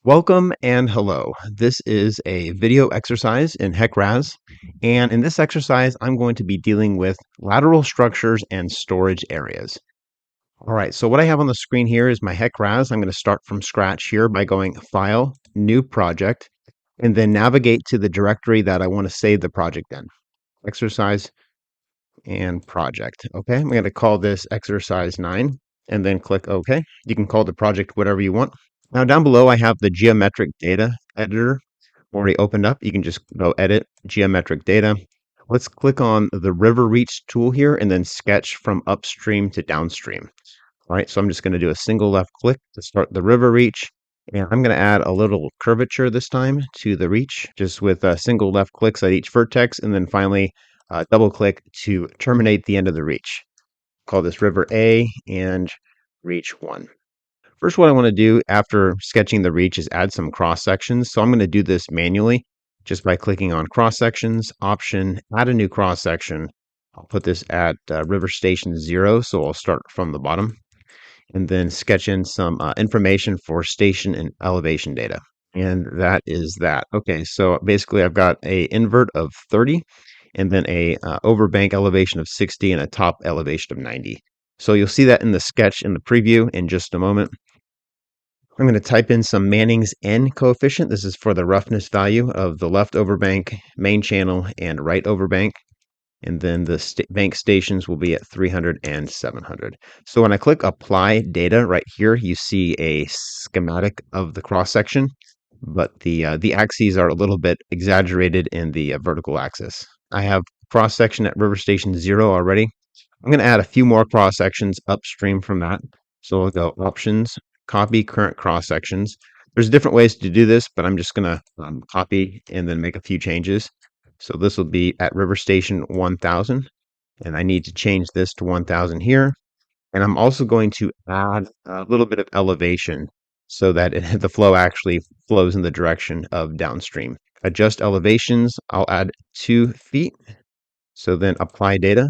Welcome and hello. This is a video exercise in HEC RAS, and in this exercise, I'm going to be dealing with lateral structures and storage areas. All right, so what I have on the screen here is my HEC RAS. I'm going to start from scratch here by going File, New Project, and then navigate to the directory that I want to save the project in. Exercise and project. Okay, I'm going to call this exercise 9, and then click OK. You can call the project whatever you want. Now down below, I have the geometric data editor already opened up. You can just go edit geometric data. Let's click on the river reach tool here and then sketch from upstream to downstream. All right, so I'm just going to do a single left click to start the river reach. And I'm going to add a little curvature this time to the reach, just with single left clicks at each vertex, and then finally double click to terminate the end of the reach. Call this river A and reach 1. First, what I want to do after sketching the reach is add some cross sections. So I'm going to do this manually just by clicking on cross sections, option, add a new cross section. I'll put this at river station 0. So I'll start from the bottom and then sketch in some information for station and elevation data. And that is that. Okay, so basically I've got a invert of 30 and then a overbank elevation of 60 and a top elevation of 90. So you'll see that in the sketch in the preview in just a moment. I'm going to type in some Manning's N coefficient. This is for the roughness value of the left overbank, main channel, and right overbank. And then the bank stations will be at 300 and 700. So when I click apply data right here, you see a schematic of the cross section, but the axes are a little bit exaggerated in the vertical axis. I have cross section at river station 0 already. I'm going to add a few more cross sections upstream from that. So I'll go options, copy current cross sections. There's different ways to do this, but I'm just going to copy and then make a few changes. So this will be at river station 1000, and I need to change this to 1000 here. And I'm also going to add a little bit of elevation so that the flow actually flows in the direction of downstream. Adjust elevations, I'll add 2 feet. So then apply data.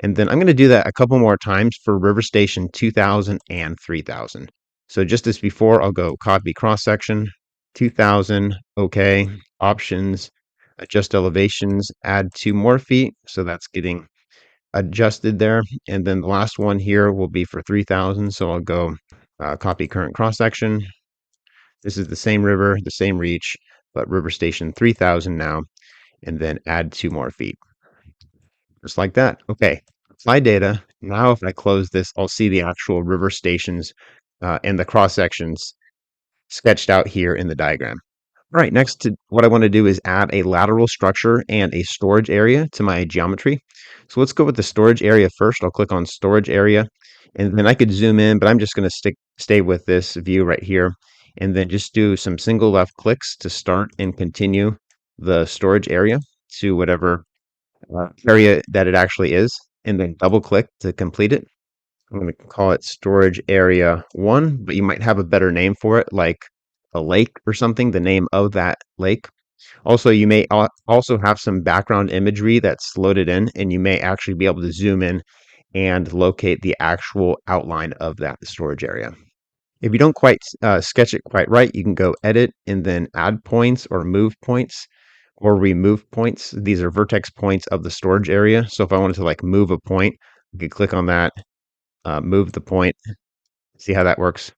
And then I'm going to do that a couple more times for river station 2000 and 3000. So just as before, I'll go copy cross section, 2000, okay, options, adjust elevations, add 2 more feet. So that's getting adjusted there. And then the last one here will be for 3000. So I'll go copy current cross section. This is the same river, the same reach, but river station 3000 now, and then add 2 more feet. Just like that. Okay, apply data. Now if I close this, I'll see the actual river stations and the cross sections sketched out here in the diagram. All right, next what I want to do is add a lateral structure and a storage area to my geometry. So let's go with the storage area first. I'll click on storage area, and then I could zoom in, but I'm just going to stay with this view right here, and then just do some single left clicks to start and continue the storage area to whatever area that it actually is, and then double click to complete it. I'm going to call it storage area 1, but you might have a better name for it, like a lake or something, the name of that lake. Also, you may also have some background imagery that's loaded in, and you may actually be able to zoom in and locate the actual outline of that storage area. If you don't quite sketch it quite right, you can go edit and then add points or move points or remove points. These are vertex points of the storage area. So if I wanted to like move a point, I could click on that, move the point, see how that works.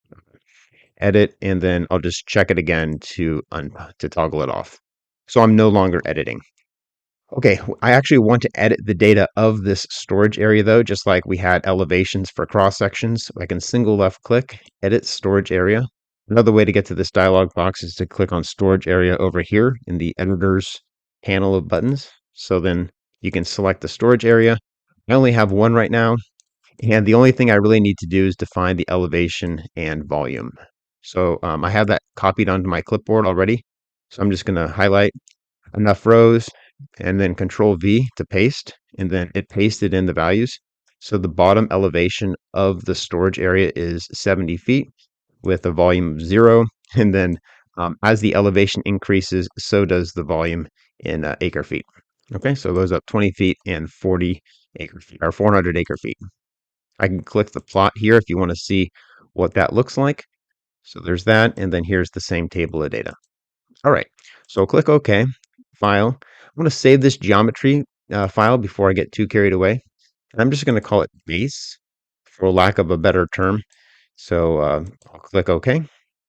Edit, and then I'll just check it again to toggle it off. So I'm no longer editing. Okay, I actually want to edit the data of this storage area though, just like we had elevations for cross sections. I can single left click, edit storage area. Another way to get to this dialog box is to click on storage area over here in the editor's panel of buttons. So then you can select the storage area. I only have one right now, and the only thing I really need to do is define the elevation and volume. So I have that copied onto my clipboard already. So I'm just going to highlight enough rows and then Control V to paste, and then it pasted in the values. So the bottom elevation of the storage area is 70 feet with a volume of 0. And then as the elevation increases, so does the volume in acre feet. Okay, so it goes up 20 feet and 40 acre feet, or 400 acre feet. I can click the plot here if you want to see what that looks like. So there's that, and then here's the same table of data. All right, so click OK, File. I'm going to save this geometry file before I get too carried away. And I'm just going to call it base for lack of a better term. So I'll click OK.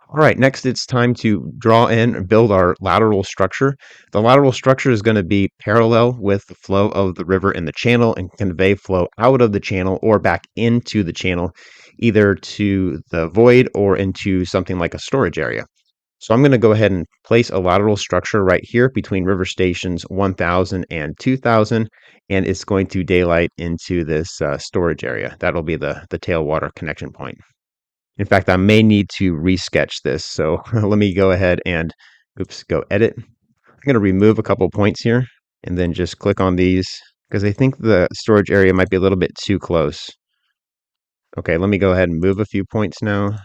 All right, next it's time to draw in or build our lateral structure. The lateral structure is going to be parallel with the flow of the river in the channel and convey flow out of the channel or back into the channel, either to the void or into something like a storage area. So I'm going to go ahead and place a lateral structure right here between river stations 1000 and 2000, and it's going to daylight into this storage area. That'll be the tailwater connection point. In fact, I may need to resketch this. So let me go ahead and, go edit. I'm going to remove a couple points here and then just click on these because I think the storage area might be a little bit too close. Okay, let me go ahead and move a few points now.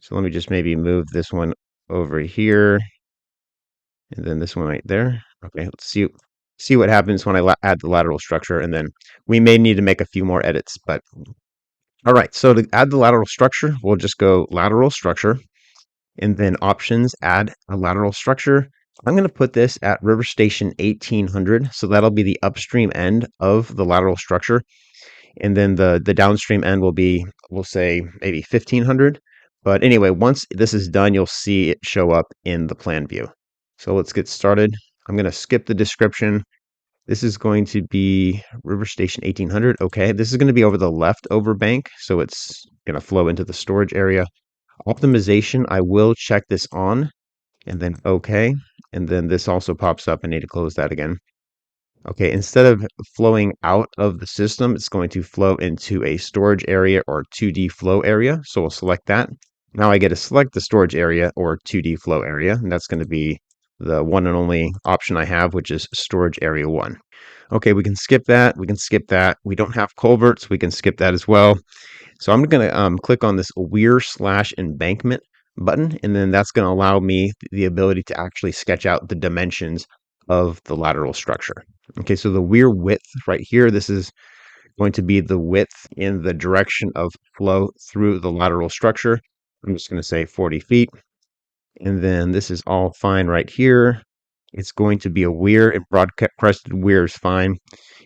So let me just maybe move this one over here and then this one right there. Okay, let's see what happens when I add the lateral structure, and then we may need to make a few more edits. But all right, so to add the lateral structure, we'll just go lateral structure, and then options, add a lateral structure. I'm going to put this at river station 1800, so that'll be the upstream end of the lateral structure, and then the downstream end will be, we'll say, maybe 1500. But anyway, once this is done, you'll see it show up in the plan view. So let's get started. I'm going to skip the description. This is going to be river station 1800. Okay, this is going to be over the leftover bank, so it's going to flow into the storage area. Optimization, I will check this on, and then okay. And then this also pops up. I need to close that again. Okay, instead of flowing out of the system, it's going to flow into a storage area or 2D flow area. So we'll select that. Now I get to select the storage area or 2D flow area, and that's going to be the one and only option I have, which is storage area 1. Okay, we can skip that. We can skip that. We don't have culverts. We can skip that as well. So I'm going to click on this weir/embankment button, and then that's going to allow me the ability to actually sketch out the dimensions of the lateral structure. Okay, so the weir width right here, this is going to be the width in the direction of flow through the lateral structure. I'm just going to say 40 feet. And then this is all fine right here. It's going to be a weir, and broad crested weir is fine.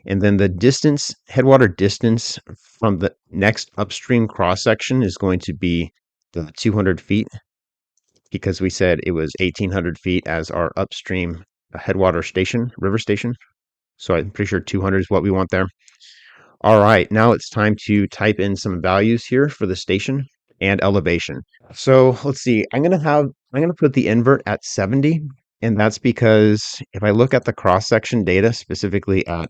And then the distance, headwater distance from the next upstream cross section is going to be the 200 feet because we said it was 1800 feet as our upstream headwater station, river station. So I'm pretty sure 200 is what we want there. All right, now it's time to type in some values here for the station and elevation. So let's see, I'm gonna put the invert at 70, and that's because if I look at the cross section data, specifically at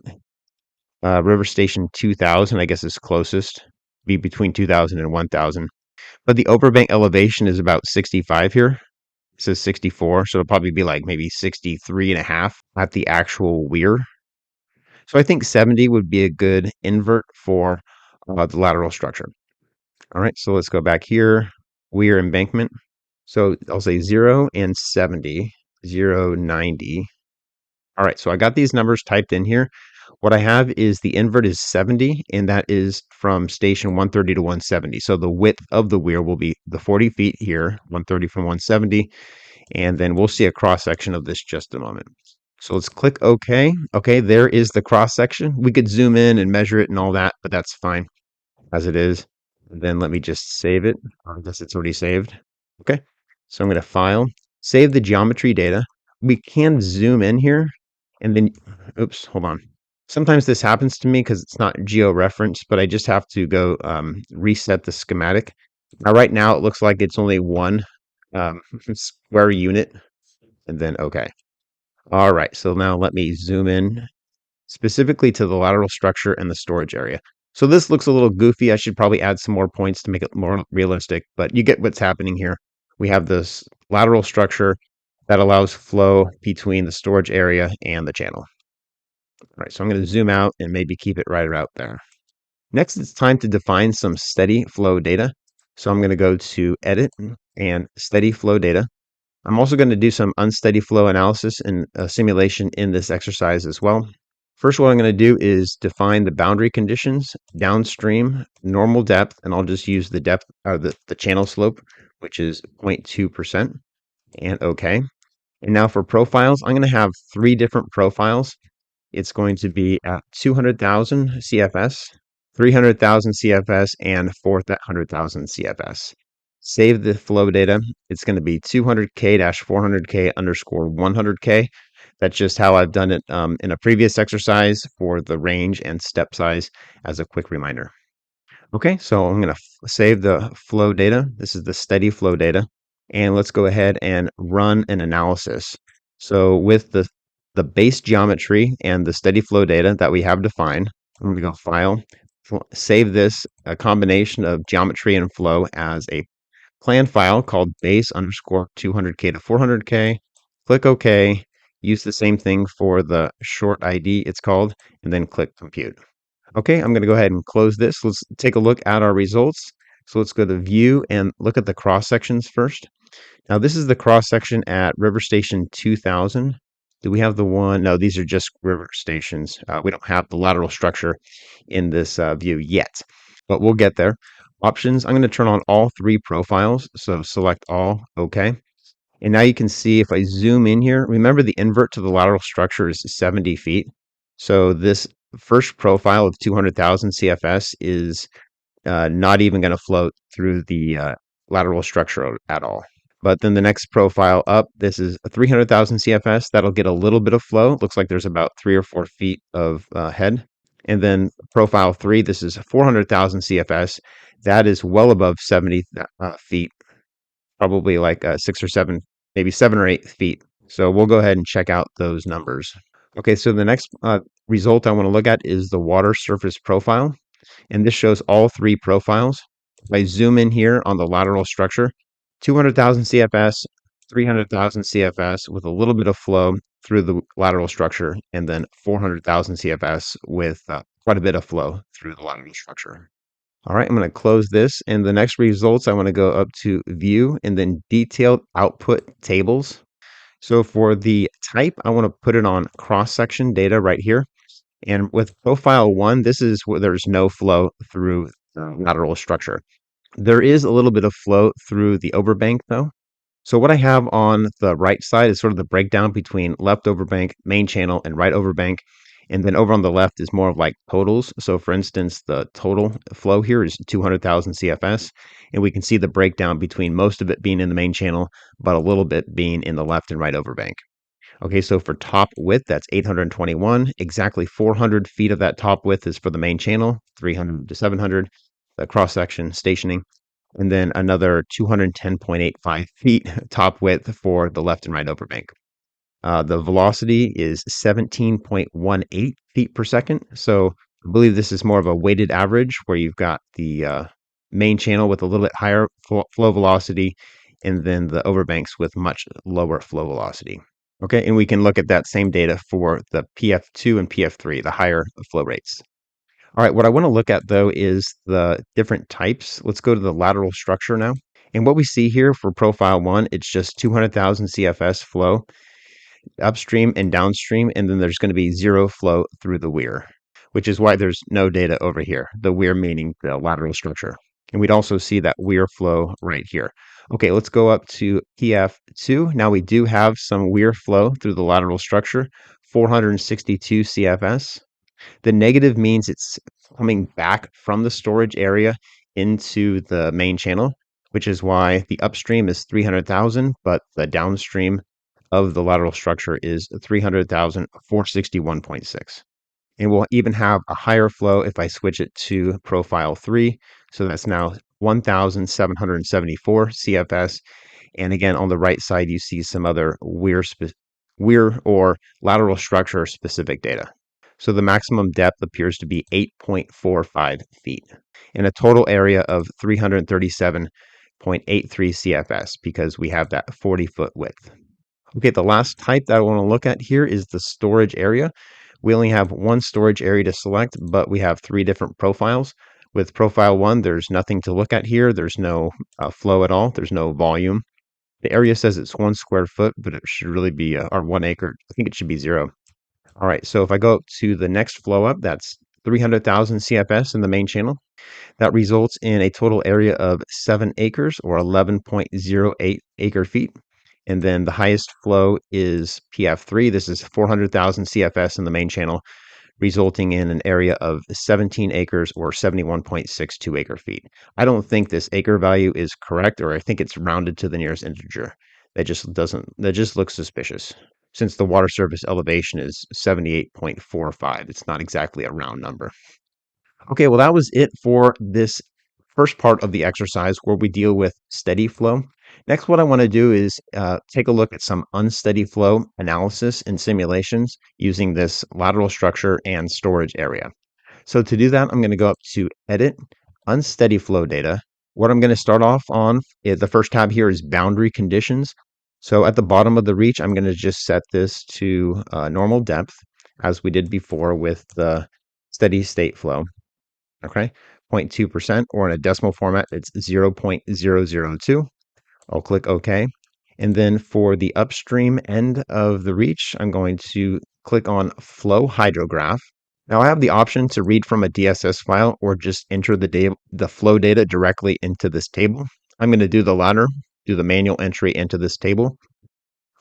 river station 2000, I guess is closest, be between 2000 and 1000. But the overbank elevation is about 65 here. It says 64, so it'll probably be like maybe 63 and a half at the actual weir. So I think 70 would be a good invert for the lateral structure. All right, so let's go back here. Weir embankment. So I'll say 0 and 70, 0, 90. All right, so I got these numbers typed in here. What I have is the invert is 70, and that is from station 130 to 170. So the width of the weir will be the 40 feet here, 130 from 170, and then we'll see a cross section of this just a moment. So let's click OK. Okay, there is the cross section. We could zoom in and measure it and all that, but that's fine as it is. And then let me just save it. I guess it's already saved. Okay, so I'm going to File, save the geometry data. We can zoom in here and then, oops, hold on. Sometimes this happens to me because it's not geo-referenced, but I just have to go reset the schematic. Now, right now, it looks like it's only one square unit, and then okay. All right, so now let me zoom in specifically to the lateral structure and the storage area. So this looks a little goofy. I should probably add some more points to make it more realistic, but you get what's happening here. We have this lateral structure that allows flow between the storage area and the channel. All right, so I'm going to zoom out and maybe keep it right about there. Next, it's time to define some steady flow data. So I'm going to go to Edit and Steady Flow Data. I'm also going to do some unsteady flow analysis and simulation in this exercise as well. First, what I'm going to do is define the boundary conditions, downstream, normal depth, and I'll just use the depth or the channel slope which is 0.2%, and OK. And now for profiles, I'm going to have three different profiles. It's going to be at 200,000 CFS, 300,000 CFS, and 400,000 CFS. Save the flow data. It's going to be 200K-400K underscore 100K. That's just how I've done it in a previous exercise for the range and step size as a quick reminder. Okay, so I'm going to save the flow data. This is the steady flow data. And let's go ahead and run an analysis. So with the base geometry and the steady flow data that we have defined, I'm going to go File, save this a combination of geometry and flow as a plan file called base underscore 200K to 400K. Click OK. Use the same thing for the short ID it's called, and then click Compute. Okay, I'm going to go ahead and close this. Let's take a look at our results. So let's go to View and look at the cross sections first. Now this is the cross section at River Station 2000. Do we have the one? No, these are just river stations. We don't have the lateral structure in this view yet, but we'll get there. Options, I'm going to turn on all three profiles. So select all, OK. And now you can see if I zoom in here, remember the invert to the lateral structure is 70 feet. So this first profile of 200,000 CFS is not even going to float through the lateral structure at all. But then the next profile up, this is a 300,000 CFS. That'll get a little bit of flow. It looks like there's about 3 or 4 feet of head. And then profile 3, this is 400,000 CFS. That is well above 70 feet, probably like 6 or 7, maybe 7 or 8 feet. So we'll go ahead and check out those numbers. Okay, so the next result I want to look at is the water surface profile. And this shows all three profiles. If I zoom in here on the lateral structure, 200,000 CFS, 300,000 CFS with a little bit of flow through the lateral structure, and then 400,000 CFS with quite a bit of flow through the lateral structure. All right, I'm going to close this. And the next results, I want to go up to View and then Detailed Output Tables. So for the type, I want to put it on cross-section data right here. And with profile 1, this is where there's no flow through the lateral structure. There is a little bit of flow through the overbank, though. So what I have on the right side is sort of the breakdown between left overbank, main channel, and right overbank. And then over on the left is more of like totals. So for instance, the total flow here is 200,000 CFS. And we can see the breakdown between most of it being in the main channel, but a little bit being in the left and right overbank. Okay, so for top width, that's 821. Exactly 400 feet of that top width is for the main channel, 300 to 700, the cross-section stationing, and then another 210.85 feet top width for the left and right overbank. The velocity is 17.18 feet per second. So I believe this is more of a weighted average where you've got the main channel with a little bit higher flow velocity and then the overbanks with much lower flow velocity. Okay, and we can look at that same data for the PF2 and PF3, the higher flow rates. All right, what I want to look at though is the different types. Let's go to the lateral structure now. And what we see here for profile 1, it's just 200,000 CFS flow upstream and downstream, and then there's going to be zero flow through the weir, which is why there's no data over here, the weir meaning the lateral structure. And we'd also see that weir flow right here. Okay, let's go up to PF2. Now we do have some weir flow through the lateral structure, 462 CFS. The negative means it's coming back from the storage area into the main channel, which is why the upstream is 300,000, but the downstream of the lateral structure is 300,000, 461.6. And we'll even have a higher flow if I switch it to profile 3. So that's now 1,774 CFS. And again, on the right side, you see some other weir or lateral structure specific data. So the maximum depth appears to be 8.45 feet and a total area of 337.83 CFS because we have that 40-foot width. Okay, the last type that I want to look at here is the storage area. We only have one storage area to select, but we have three different profiles. With profile 1, there's nothing to look at here. There's no flow at all. There's no volume. The area says it's 1 square foot, but it should really be, or 1 acre. I think it should be 0. All right, so if I go up to the next flow up, that's 300,000 CFS in the main channel. That results in a total area of 7 acres or 11.08 acre feet. And then the highest flow is PF3. This is 400,000 CFS in the main channel, resulting in an area of 17 acres or 71.62 acre feet. I don't think this acre value is correct, or I think it's rounded to the nearest integer. That just looks suspicious. Since the water surface elevation is 78.45, it's not exactly a round number. Okay, well, that was it for this first part of the exercise where we deal with steady flow. Next, what I want to do is take a look at some unsteady flow analysis and simulations using this lateral structure and storage area. So to do that, I'm going to go up to Edit, Unsteady Flow Data. What I'm going to start off on, the first tab here is Boundary Conditions. So at the bottom of the reach, I'm going to just set this to normal depth, as we did before with the steady state flow. Okay, 0.2%, or in a decimal format, it's 0.002. I'll click OK. And then for the upstream end of the reach, I'm going to click on Flow Hydrograph. Now I have the option to read from a DSS file or just enter the flow data directly into this table. I'm going to do the latter, do the manual entry into this table.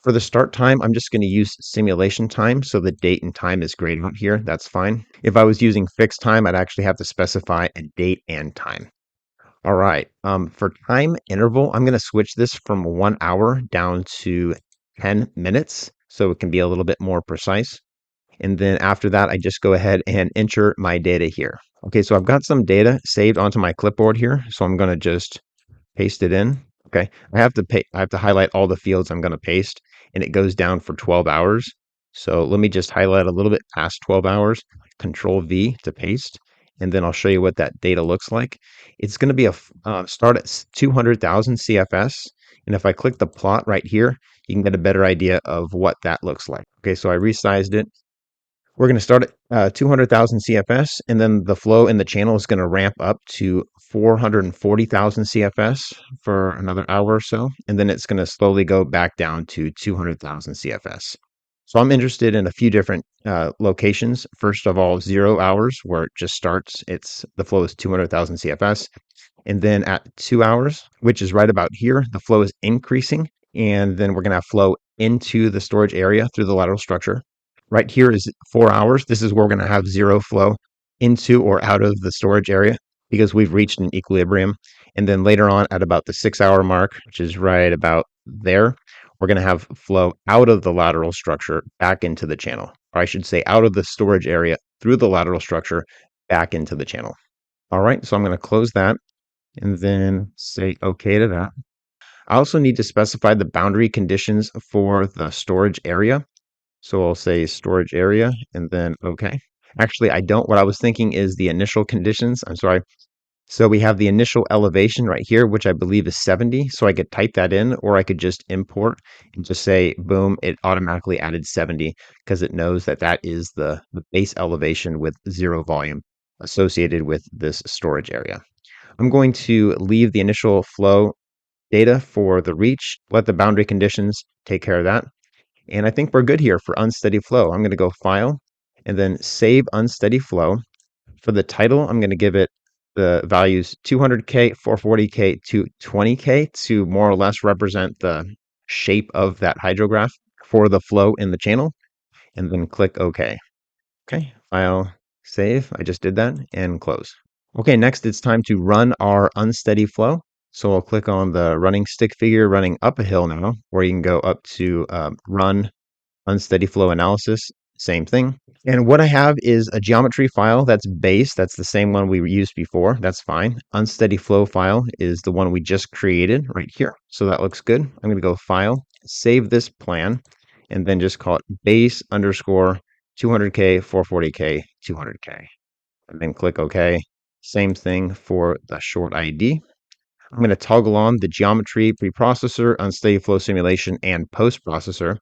For the start time, I'm just going to use simulation time, so the date and time is grayed out here. That's fine. If I was using fixed time, I'd actually have to specify a date and time. All right. For time interval, I'm going to switch this from 1 hour down to 10 minutes, so it can be a little bit more precise. And then after that, I just go ahead and enter my data here. Okay, so I've got some data saved onto my clipboard here, so I'm going to just paste it in. Okay, I have to highlight all the fields I'm going to paste, and it goes down for 12 hours. So let me just highlight a little bit past 12 hours, Control V to paste, and then I'll show you what that data looks like. It's going to be start at 200,000 CFS, and if I click the plot right here, you can get a better idea of what that looks like. Okay, so I resized it. We're going to start at 200,000 CFS, and then the flow in the channel is going to ramp up to 440,000 CFS for another hour or so, and then it's going to slowly go back down to 200,000 CFS. So I'm interested in a few different locations. First of all, 0 hours, where it just starts. The flow is 200,000 CFS. And then at 2 hours, which is right about here, the flow is increasing. And then we're going to have flow into the storage area through the lateral structure. Right here is 4 hours. This is where we're going to have zero flow into or out of the storage area because we've reached an equilibrium. And then later on at about the 6 hour mark, which is right about there, we're going to have flow out of the lateral structure back into the channel. Or I should say out of the storage area through the lateral structure back into the channel. All right, so I'm going to close that and then say OK to that. I also need to specify the boundary conditions for the storage area. So I'll say storage area and then OK. Actually, I don't. What I was thinking is the initial conditions. I'm sorry. So we have the initial elevation right here, which I believe is 70. So I could type that in, or I could just import and just say, boom, it automatically added 70 because it knows that that is the base elevation with zero volume associated with this storage area. I'm going to leave the initial flow data for the reach, let the boundary conditions take care of that. And I think we're good here for unsteady flow. I'm going to go File and then Save Unsteady Flow. For the title, I'm going to give it the values 200K, 440K, to 20K to more or less represent the shape of that hydrograph for the flow in the channel, and then click OK. Okay, File, Save. I just did that, and close. Okay, next it's time to run our unsteady flow. So I'll click on the running stick figure running up a hill now, where you can go up to Run Unsteady Flow Analysis, same thing. And what I have is a geometry file that's base. That's the same one we used before. That's fine. Unsteady flow file is the one we just created right here. So that looks good. I'm going to go File, Save this plan, and then just call it base underscore 200K, 440K, 200K. And then click OK. Same thing for the short ID. I'm going to toggle on the geometry preprocessor, unsteady flow simulation, and post processor.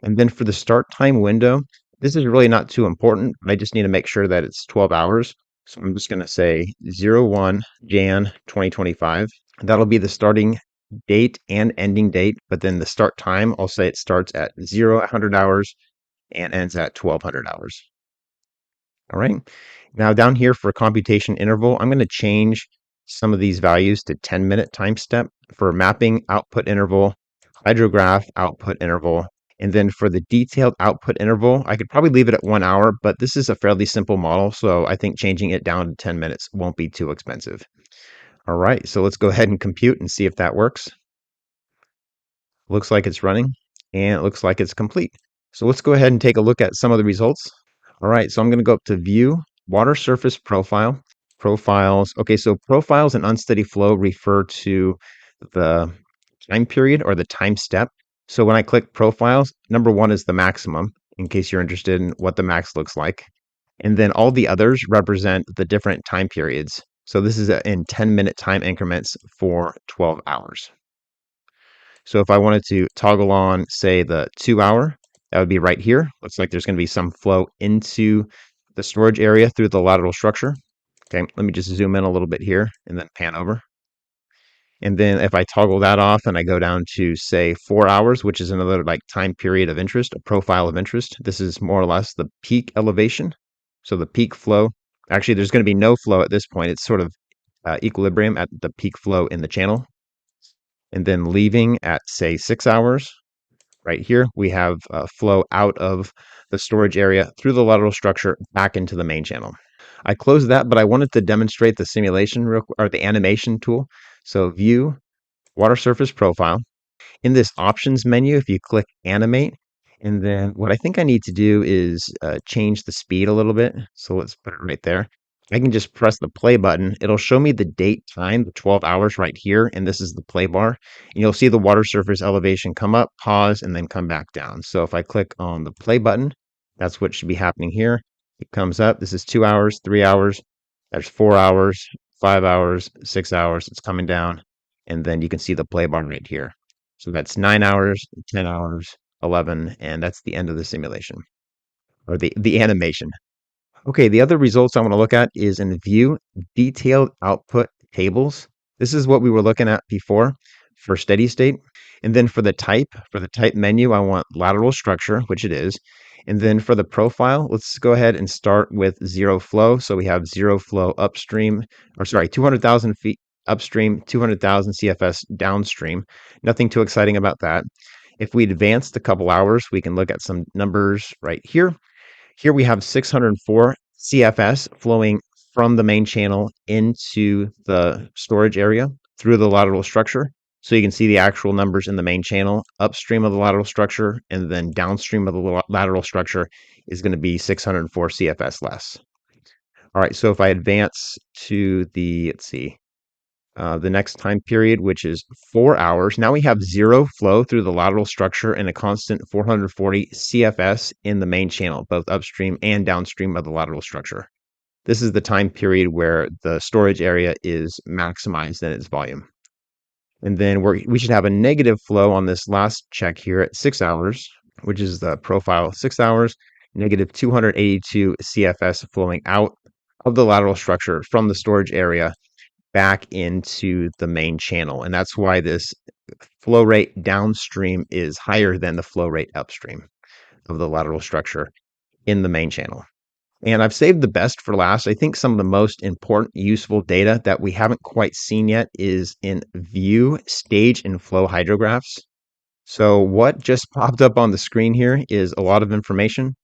And then for the start time window, this is really not too important, but I just need to make sure that it's 12 hours. So I'm just going to say 01 Jan 2025. That'll be the starting date and ending date, but then the start time, I'll say it starts at 0 100 hours and ends at 1200 hours. All right. Now down here for computation interval, I'm going to change some of these values to 10-minute time step for mapping output interval, hydrograph output interval. And then for the detailed output interval, I could probably leave it at 1 hour, but this is a fairly simple model. So I think changing it down to 10 minutes won't be too expensive. All right. So let's go ahead and compute and see if that works. Looks like it's running and it looks like it's complete. So let's go ahead and take a look at some of the results. All right, so I'm going to go up to View, Water Surface Profile, Profiles. Okay, so profiles and unsteady flow refer to the time period or the time step. So when I click Profiles, number one is the maximum, in case you're interested in what the max looks like. And then all the others represent the different time periods. So this is in 10-minute time increments for 12 hours. So if I wanted to toggle on, say, the 2 hour, that would be right here. Looks like there's going to be some flow into the storage area through the lateral structure. Okay, let me just zoom in a little bit here and then pan over. And then if I toggle that off and I go down to, say, 4 hours, which is another like time period of interest, a profile of interest, this is more or less the peak elevation. So the peak flow, actually, there's going to be no flow at this point. It's sort of equilibrium at the peak flow in the channel. And then leaving at, say, 6 hours. Right here, we have flow out of the storage area through the lateral structure back into the main channel. I closed that, but I wanted to demonstrate the simulation or the animation tool. So View, Water Surface Profile. In this options menu, if you click animate, and then what I think I need to do is change the speed a little bit. So let's put it right there. I can just press the play button. It'll show me the date time, the 12 hours right here, and this is the play bar. And you'll see the water surface elevation come up, pause, and then come back down. So if I click on the play button, that's what should be happening here. It comes up. This is 2 hours, 3 hours. There's 4 hours, 5 hours, 6 hours. It's coming down. And then you can see the play bar right here. So that's 9 hours, 10 hours, 11, and that's the end of the simulation or the animation. Okay, the other results I want to look at is in View, Detailed Output Tables. This is what we were looking at before for steady state. And then for the type menu, I want lateral structure, which it is. And then for the profile, let's go ahead and start with zero flow. So we have zero flow upstream, or sorry, 200,000 feet upstream, 200,000 CFS downstream. Nothing too exciting about that. If we advanced a couple hours, we can look at some numbers right here. Here we have 604 CFS flowing from the main channel into the storage area through the lateral structure. So you can see the actual numbers in the main channel upstream of the lateral structure, and then downstream of the lateral structure is going to be 604 CFS less. All right, so if I advance to the, let's see, the next time period, which is 4 hours. Now we have zero flow through the lateral structure and a constant 440 CFS in the main channel, both upstream and downstream of the lateral structure. This is the time period where the storage area is maximized in its volume. And then we should have a negative flow on this last check here at 6 hours, which is the profile 6 hours, negative 282 CFS flowing out of the lateral structure from the storage area back into the main channel. And that's why this flow rate downstream is higher than the flow rate upstream of the lateral structure in the main channel. And I've saved the best for last. I think some of the most important useful data that we haven't quite seen yet is in View, Stage, and Flow hydrographs. So what just popped up on the screen here is a lot of information.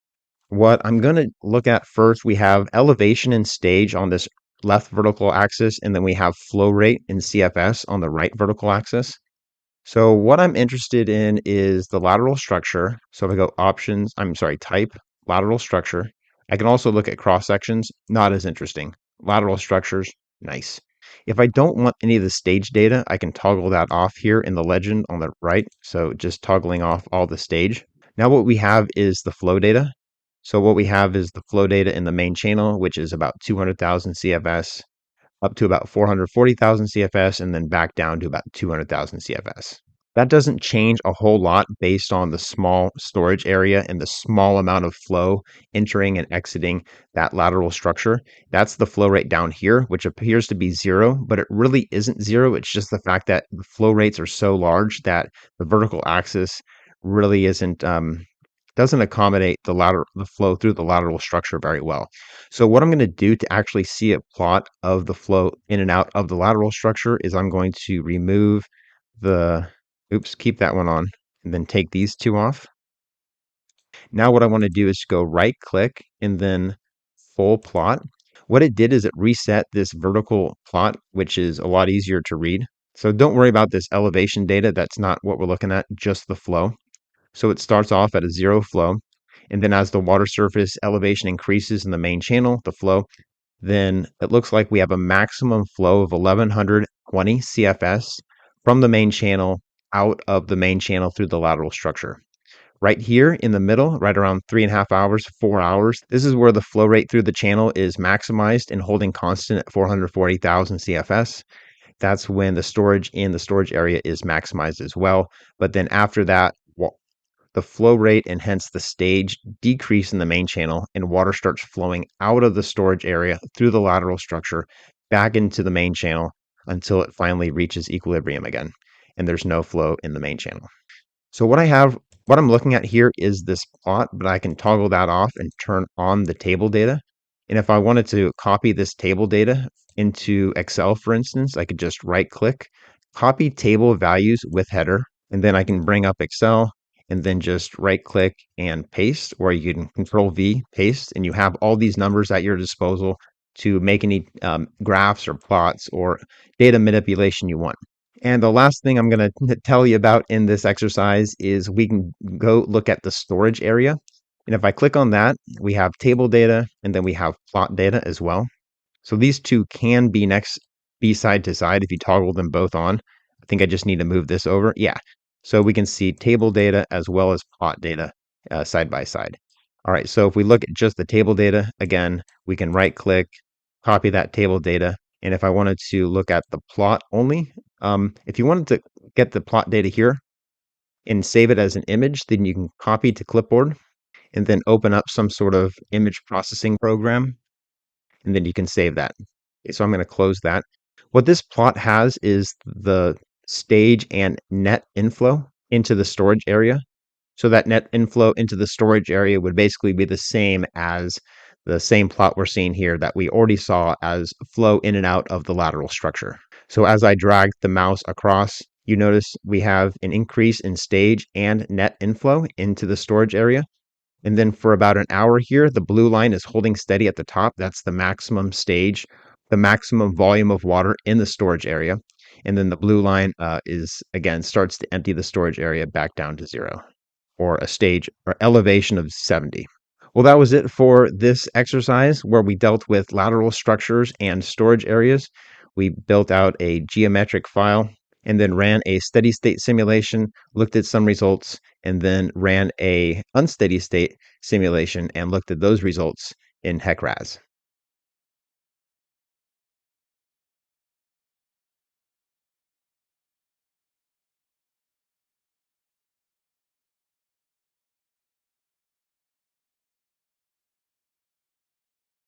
What I'm going to look at first, we have elevation and stage on this left vertical axis, and then we have flow rate in CFS on the right vertical axis. So what I'm interested in is the lateral structure. So if I go type, lateral structure. I can also look at cross sections, not as interesting. Lateral structures, nice. If I don't want any of the stage data, I can toggle that off here in the legend on the right. So just toggling off all the stage. Now what we have is the flow data. So what we have is the flow data in the main channel, which is about 200,000 CFS, up to about 440,000 CFS, and then back down to about 200,000 CFS. That doesn't change a whole lot based on the small storage area and the small amount of flow entering and exiting that lateral structure. That's the flow rate down here, which appears to be zero, but it really isn't zero. It's just the fact that the flow rates are so large that the vertical axis really isn't doesn't accommodate the flow through the lateral structure very well. So what I'm going to do to actually see a plot of the flow in and out of the lateral structure is I'm going to remove the, oops, keep that one on, and then take these two off. Now what I want to do is go right click and then full plot. What it did is it reset this vertical plot, which is a lot easier to read. So don't worry about this elevation data. That's not what we're looking at, just the flow. So it starts off at a 0 flow. And then as the water surface elevation increases in the main channel, the flow, then it looks like we have a maximum flow of 1120 CFS from the main channel out of the main channel through the lateral structure. Right here in the middle, right around 3.5 hours, 4 hours, this is where the flow rate through the channel is maximized and holding constant at 440,000 CFS. That's when the storage in the storage area is maximized as well. But then after that, the flow rate and hence the stage decrease in the main channel, and water starts flowing out of the storage area through the lateral structure back into the main channel until it finally reaches equilibrium again, and there's no flow in the main channel. So what I'm looking at here is this plot, but I can toggle that off and turn on the table data. And if I wanted to copy this table data into Excel, for instance, I could just right click, copy table values with header, and then I can bring up Excel and then just right click and paste, or you can Control V, paste, and you have all these numbers at your disposal to make any graphs or plots or data manipulation you want. And the last thing I'm going to tell you about in this exercise is we can go look at the storage area. And if I click on that, we have table data and then we have plot data as well. So these two can be side to side if you toggle them both on. I think I just need to move this over. Yeah. So we can see table data as well as plot data side by side. All right. So if we look at just the table data, again, we can right click, copy that table data. And if I wanted to look at the plot only, if you wanted to get the plot data here and save it as an image, then you can copy to clipboard and then open up some sort of image processing program, and then you can save that. Okay, so I'm going to close that. What this plot has is the stage and net inflow into the storage area. So that net inflow into the storage area would basically be the same as the same plot we're seeing here that we already saw as flow in and out of the lateral structure. So as I drag the mouse across, you notice we have an increase in stage and net inflow into the storage area. And then for about an hour here, the blue line is holding steady at the top. That's the maximum stage, the maximum volume of water in the storage area. And then the blue line is, again, starts to empty the storage area back down to 0, or a stage or elevation of 70. Well, that was it for this exercise where we dealt with lateral structures and storage areas. We built out a geometric file and then ran a steady state simulation, looked at some results, and then ran a unsteady state simulation and looked at those results in HEC-RAS.